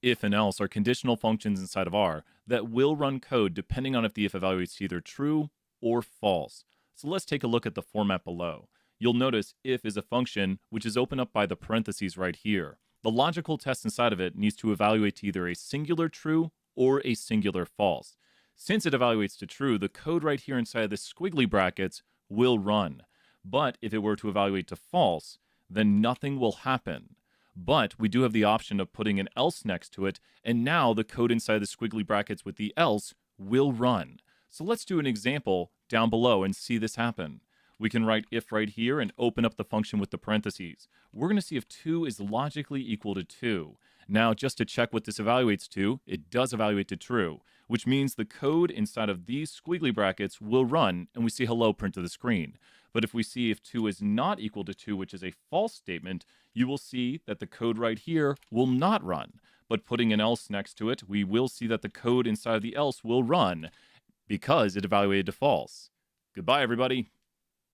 If and else are conditional functions inside of R that will run code depending on if the if evaluates to either true or false. So let's take a look at the format below. You'll notice if is a function which is opened up by the parentheses right here. The logical test inside of it needs to evaluate to either a singular true or a singular false. Since it evaluates to true, the code right here inside of the squiggly brackets will run. But if it were to evaluate to false, then nothing will happen. But we do have the option of putting an else next to it, and now the code inside the squiggly brackets with the else will run. So let's do an example down below and see this happen. We can write if right here and open up the function with the parentheses. We're going to see if 2 is logically equal to 2. Now, just to check what this evaluates to, it does evaluate to true, which means the code inside of these squiggly brackets will run, and we see hello print to the screen. But if we see if 2 is not equal to 2, which is a false statement, you will see that the code right here will not run. But putting an else next to it, we will see that the code inside of the else will run because it evaluated to false. Goodbye, everybody.